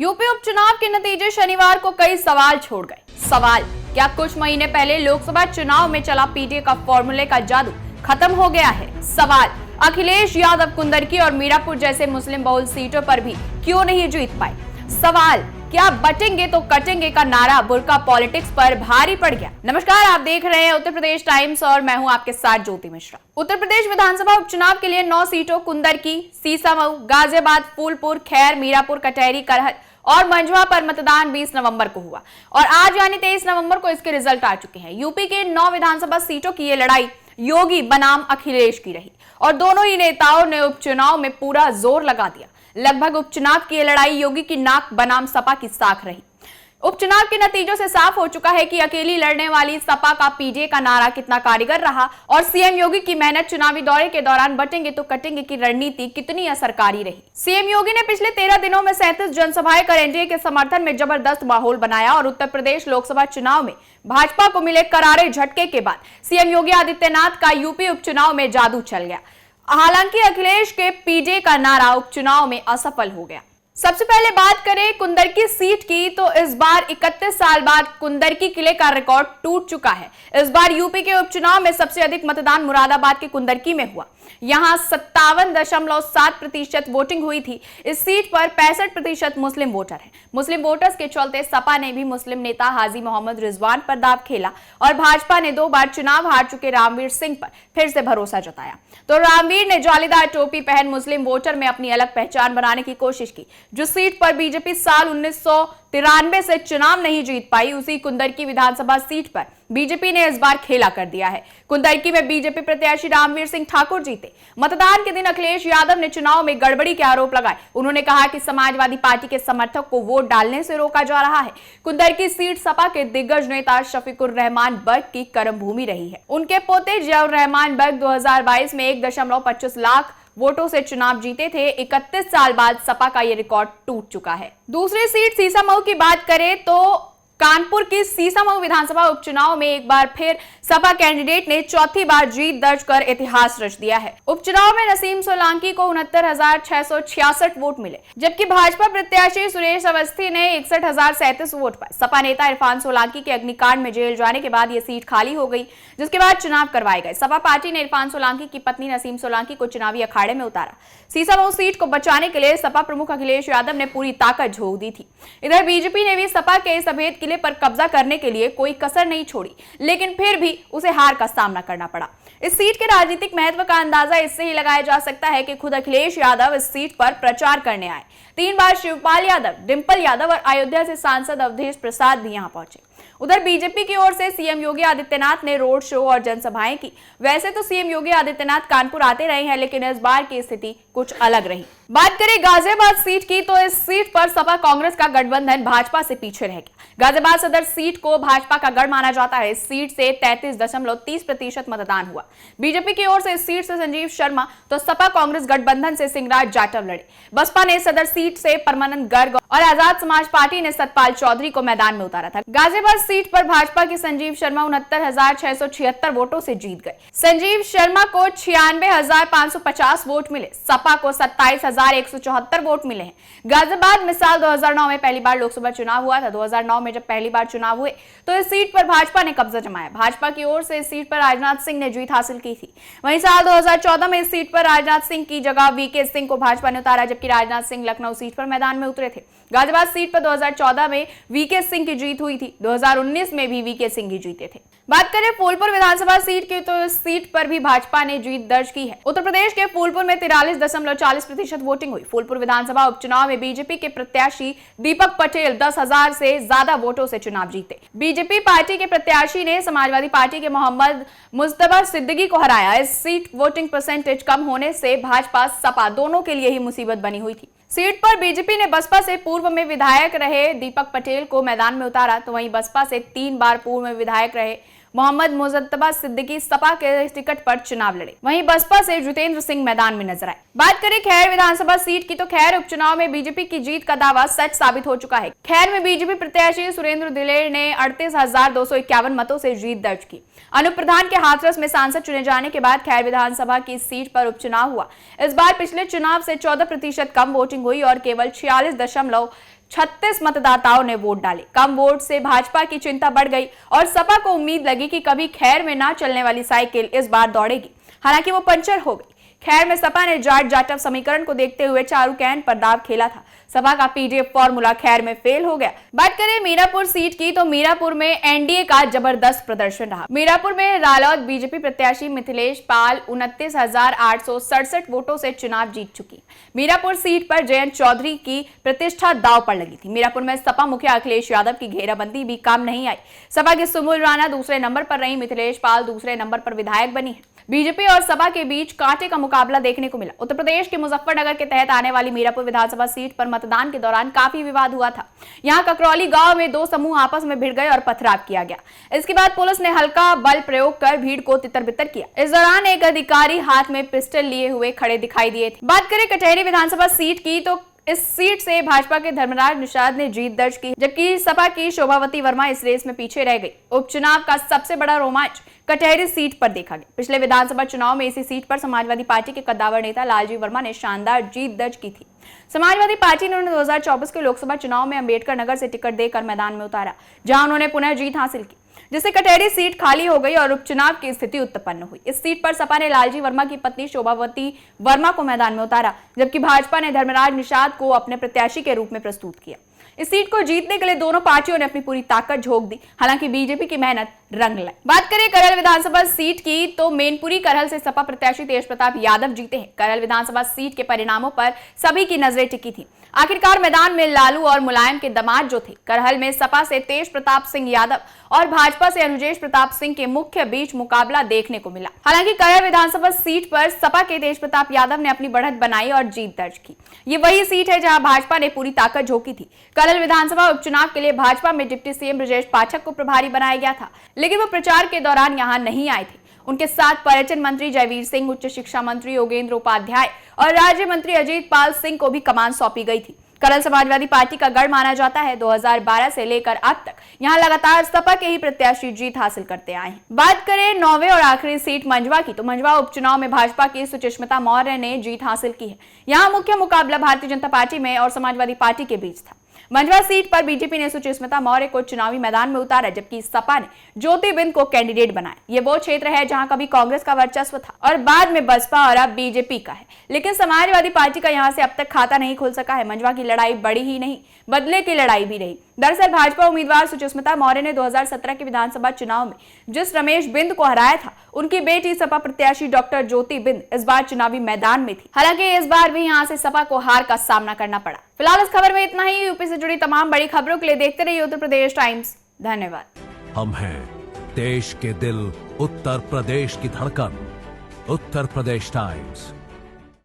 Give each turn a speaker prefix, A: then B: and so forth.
A: UP उपचुनाव के नतीजे शनिवार को कई सवाल छोड़ गए। सवाल, क्या कुछ महीने पहले लोकसभा चुनाव में चला पीडीए का फॉर्मूले का जादू खत्म हो गया है? सवाल, अखिलेश यादव कुंदरकी और मीरापुर जैसे मुस्लिम बहुल सीटों पर भी क्यों नहीं जीत पाए? सवाल, क्या बटेंगे तो कटेंगे का नारा बुर्का पॉलिटिक्स पर भारी पड़ गया? नमस्कार, आप देख रहे हैं उत्तर प्रदेश टाइम्स और मैं हूं आपके साथ ज्योति मिश्रा। उत्तर प्रदेश विधानसभा उपचुनाव के लिए 9 सीटों कुंदरकी, सीसामऊ, गाजियाबाद, फूलपुर, खैर, मीरापुर, कटहरी, करहल और मंझवा पर मतदान 20 नवंबर को हुआ और आज यानी 23 नवंबर को इसके रिजल्ट आ चुके हैं। यूपी के 9 विधानसभा सीटों की ये लड़ाई योगी बनाम अखिलेश की रही और दोनों ही नेताओं ने उपचुनाव में पूरा जोर लगा दिया। लगभग उपचुनाव की ये लड़ाई योगी की नाक बनाम सपा की साख रही। उपचुनाव के नतीजों से साफ हो चुका है कि अकेली लड़ने वाली सपा का पीडीए का नारा कितना कारगर रहा और सीएम योगी की मेहनत चुनावी दौरे के दौरान बटेंगे तो कटेंगे की रणनीति कितनी असरकारी रही। सीएम योगी ने पिछले 13 दिनों में 37 जनसभाएं कर एनडीए के समर्थन में जबरदस्त माहौल बनाया और उत्तर प्रदेश लोकसभा चुनाव में भाजपा को मिले करारे झटके के बाद सीएम योगी आदित्यनाथ का यूपी उपचुनाव में जादू चल गया। हालांकि अखिलेश के पीडीए का नारा उपचुनाव में असफल हो गया। सबसे पहले बात करें कुंदरकी सीट की तो इस बार 31 साल बाद कुंदरकी किले का रिकॉर्ड टूट चुका है। इस बार यूपी के उपचुनाव में सबसे अधिक मतदान मुरादाबाद के कुंदरकी में हुआ। यहां 57.7% वोटिंग हुई थी। इस सीट पर 65% मुस्लिम वोटर हैं। मुस्लिम वोटर्स के चलते सपा ने भी मुस्लिम नेता हाजी मोहम्मद रिजवान पर दाव खेला और भाजपा ने 2 बार चुनाव हार चुके रामवीर सिंह पर फिर से भरोसा जताया। तो रामवीर ने जालीदार टोपी पहन मुस्लिम वोटर में अपनी अलग पहचान बनाने की कोशिश की। जो सीट पर बीजेपी साल 1993 से चुनाव नहीं जीत पाई, उसी कुंदरकी विधानसभा सीट पर बीजेपी ने इस बार खेला कर दिया है। कुंदरकी में बीजेपी प्रत्याशी रामवीर सिंह ठाकुर जीते। मतदान के दिन अखिलेश यादव ने चुनाव में गड़बड़ी के आरोप लगाए। उन्होंने कहा कि समाजवादी पार्टी के समर्थक को वोट डालने से रोका जा रहा है। कुंदरकी सीट सपा के दिग्गज नेता शफीकुर रहमान बर्ग की कर्म भूमि रही है। उनके पोते जियाउर रहमान बर्ग 2022 में 1.25 लाख वोटों से चुनाव जीते थे। 31 साल बाद सपा का यह रिकॉर्ड टूट चुका है। दूसरी सीट सीसामऊ की बात करें तो कानपुर की सीसामऊ विधानसभा उपचुनाव में एक बार फिर सपा कैंडिडेट ने चौथी बार जीत दर्ज कर इतिहास रच दिया है। उपचुनाव में नसीम सोलंकी को 69,666 वोट मिले, जबकि भाजपा प्रत्याशी सुरेश अवस्थी ने 61,037 वोट पाए। सपा नेता इरफान सोलंकी के अग्निकांड में जेल जाने के बाद यह सीट खाली हो गई, जिसके बाद चुनाव करवाए गए। सपा पार्टी ने इरफान सोलंकी की पत्नी नसीम सोलंकी को चुनावी अखाड़े में उतारा। सीसामऊ सीट को बचाने के लिए सपा प्रमुख अखिलेश यादव ने पूरी ताकत झोंक दी थी। इधर बीजेपी ने भी सपा के इस अभेद किले पर कब्जा करने के लिए कोई कसर नहीं छोड़ी, लेकिन फिर भी उसे हार का सामना करना पड़ा। इस सीट के राजनीतिक महत्व का अंदाजा इससे ही लगाया जा सकता है कि खुद अखिलेश यादव इस सीट पर प्रचार करने आए। 3 बार शिवपाल यादव, डिंपल यादव और अयोध्या से सांसद अवधेश प्रसाद भी यहां पहुंचे। उधर बीजेपी की ओर से सीएम योगी आदित्यनाथ ने रोड शो और जनसभाएं की। वैसे तो सीएम योगी आदित्यनाथ कानपुर आते रहे हैं, लेकिन इस बार की स्थिति कुछ अलग रही। बात करें गाजियाबाद सीट की तो इस सीट पर सपा कांग्रेस का गठबंधन भाजपा से पीछे रह गया। गाजियाबाद सदर सीट को भाजपा का गढ़ माना जाता है। इस सीट से 33.30% मतदान हुआ। बीजेपी की ओर से इस सीट से संजीव शर्मा तो सपा कांग्रेस गठबंधन से सिंगराज जाटव लड़े। बसपा ने सदर सीट से परमानंद गर्ग और आजाद समाज पार्टी ने सतपाल चौधरी को मैदान में उतारा था। गाजियाबाद सीट पर भाजपा के संजीव शर्मा 69,676 वोटों से जीत गए। संजीव शर्मा को 96,550 वोट मिले। सपा को 27,174 वोट मिले हैं। गाजियाबाद में साल 2009 में पहली बार लोकसभा चुनाव हुआ था। 2009 में जब पहली बार चुनाव हुए तो इस सीट पर भाजपा ने कब्जा जमाया। भाजपा की ओर से इस सीट पर राजनाथ सिंह ने जीत हासिल की थी। वहीं साल 2014 में इस सीट पर राजनाथ सिंह की जगह वीके सिंह को भाजपा ने उतारा, जबकि राजनाथ सिंह लखनऊ सीट पर मैदान में उतरे थे। गाजियाबाद सीट पर 2014 में वीके सिंह की जीत हुई थी। 2019 में भी वीके सिंह ही जीते थे। बात करें फूलपुर विधानसभा सीट की तो इस सीट पर भी भाजपा ने जीत दर्ज की है। उत्तर प्रदेश के फूलपुर में 43.40% वोटिंग हुई। फूलपुर विधानसभा उपचुनाव में बीजेपी के प्रत्याशी दीपक पटेल 10,000 से ज्यादा वोटों से चुनाव जीते। बीजेपी पार्टी के प्रत्याशी ने समाजवादी पार्टी के मोहम्मद मुस्तफा सिद्दीकी को हराया। इस सीट वोटिंग परसेंटेज कम होने से भाजपा सपा दोनों के लिए ही मुसीबत बनी हुई थी। सीट पर बीजेपी ने बसपा से पूर्व में विधायक रहे दीपक पटेल को मैदान में उतारा, तो वहीं बसपा से 3 बार पूर्व में विधायक रहे मोहम्मद मुस्तफा सिद्दीकी सपा के टिकट पर चुनाव लड़े। वहीं बसपा से जितेंद्र सिंह मैदान में नजर आए। बात करें खैर विधानसभा सीट की तो खैर उपचुनाव में बीजेपी की जीत का दावा सच साबित हो चुका है। खैर में बीजेपी प्रत्याशी सुरेंद्र दिलेर ने 38,251 मतों से जीत दर्ज की। अनूप प्रधान के हाथरस में सांसद चुने जाने के बाद खैर विधानसभा की सीट पर उपचुनाव हुआ। इस बार पिछले चुनाव से 14% कम वोटिंग हुई और केवल 46 36 मतदाताओं ने वोट डाले। कम वोट से भाजपा की चिंता बढ़ गई और सपा को उम्मीद लगी कि कभी खैर में ना चलने वाली साइकिल इस बार दौड़ेगी। हालांकि वो पंचर हो गई। खैर में सपा ने जाट जाटव समीकरण को देखते हुए चारू कैन पर दाव खेला था। सपा का पीडीएफ फॉर्मूला खैर में फेल हो गया। बात करें मीरापुर सीट की तो मीरापुर में एनडीए का जबरदस्त प्रदर्शन रहा। मीरापुर में रालोद बीजेपी प्रत्याशी मिथिलेश पाल 29,867 वोटों से चुनाव जीत चुकी। मीरापुर सीट पर जयंत चौधरी की प्रतिष्ठा दांव पर लगी थी। मीरापुर में सपा मुखिया अखिलेश यादव की घेराबंदी भी काम नहीं आई। सपा की सुमुल राणा दूसरे नंबर पर रही। मिथिलेश पाल दूसरे नंबर पर विधायक बनी है। बीजेपी और सपा के बीच कांटे का मुकाबला देखने को मिला। उत्तर प्रदेश के मुजफ्फरनगर के तहत आने वाली मीरापुर विधानसभा सीट पर मतदान के दौरान काफी विवाद हुआ था। यहां ककरौली गांव में दो समूह आपस में भिड़ गए और पथराव किया गया। इसके बाद पुलिस ने हल्का बल प्रयोग कर भीड़ को तितर-बितर किया। इस दौरान एक अधिकारी हाथ में पिस्टल लिए हुए खड़े दिखाई दिए थे। बात करें कटहरी विधानसभा सीट की तो इस सीट से भाजपा के धर्मराज निषाद ने जीत दर्ज की, जबकि सपा की शोभावती वर्मा इस रेस में पीछे रह गई। उपचुनाव का सबसे बड़ा रोमांच कटहरी सीट पर देखा गया। पिछले विधानसभा चुनाव में इसी सीट पर समाजवादी पार्टी के कद्दावर नेता लालजी वर्मा ने शानदार जीत दर्ज की थी। समाजवादी पार्टी ने उन्हें 2024 के लोकसभा चुनाव में अंबेडकर नगर से टिकट देकर मैदान में उतारा, जहां उन्होंने पुनः जीत हासिल की, जिससे कटहरी सीट खाली हो गई और उपचुनाव की स्थिति उत्पन्न हुई। इस सीट पर सपा ने लालजी वर्मा की पत्नी शोभावती वर्मा को मैदान में उतारा, जबकि भाजपा ने धर्मराज निषाद को अपने प्रत्याशी के रूप में प्रस्तुत किया। इस सीट को जीतने के लिए दोनों पार्टियों ने अपनी पूरी ताकत झोंक दी। हालांकि बीजेपी की मेहनत रंग लाई। बात करें करहल विधानसभा सीट की तो मैनपुरी करहल से सपा प्रत्याशी तेज प्रताप यादव जीते हैं। करहल विधानसभा सीट के परिणामों पर सभी की नजरें टिकी थी। आखिरकार मैदान में लालू और मुलायम के दामाद जो थे। करहल में सपा से तेज प्रताप सिंह यादव और भाजपा से अनुजेश प्रताप सिंह के मुख्य बीच मुकाबला देखने को मिला। हालांकि करहल विधानसभा सीट पर सपा के तेज प्रताप यादव ने अपनी बढ़त बनाई और जीत दर्ज की। ये वही सीट है जहां भाजपा ने पूरी ताकत झोंकी थी। करहल विधानसभा उपचुनाव के लिए भाजपा में डिप्टी सीएम ब्रजेश पाठक को प्रभारी बनाया गया था, लेकिन वो प्रचार के दौरान यहां नहीं आए थे। उनके साथ पर्यटन मंत्री जयवीर सिंह, उच्च शिक्षा मंत्री योगेंद्र उपाध्याय और राज्य मंत्री अजीत पाल सिंह को भी कमान सौंपी गई थी। करहल समाजवादी पार्टी का गढ़ माना जाता है। 2012 से लेकर अब तक यहां लगातार सपा के ही प्रत्याशी जीत हासिल करते आए हैं। बात करें 9वीं और आखिरी सीट मंझवा की तो मंझवा उपचुनाव में भाजपा की सुचिस्मिता मौर्य ने जीत हासिल की है। यहां मुख्य मुकाबला भारतीय जनता पार्टी में और समाजवादी पार्टी के बीच था। मंझवा सीट पर बीजेपी ने सुचिस्मिता मौर्य को चुनावी मैदान में उतारा, जबकि सपा ने ज्योति बिंद को कैंडिडेट बनाया। ये वो क्षेत्र है जहां कभी कांग्रेस का वर्चस्व था और बाद में बसपा और अब बीजेपी का है, लेकिन समाजवादी पार्टी का यहां से अब तक खाता नहीं खुल सका है। मंझवा की लड़ाई बड़ी ही नहीं, बदले की लड़ाई भी रही। दरअसल भाजपा उम्मीदवार सुचिस्मिता मौर्य ने 2017 के विधानसभा चुनाव में जिस रमेश बिंद को हराया था, उनकी बेटी सपा प्रत्याशी डॉक्टर ज्योति बिंद इस बार चुनावी मैदान में थी। हालांकि इस बार भी यहां से सपा को हार का सामना करना पड़ा। फिलहाल इस खबर में इतना ही। यूपी से जुड़ी तमाम बड़ी खबरों के लिए देखते रहिए उत्तर प्रदेश टाइम्स। धन्यवाद।
B: हम हैं देश के दिल, उत्तर प्रदेश की धड़कन, उत्तर प्रदेश टाइम्स।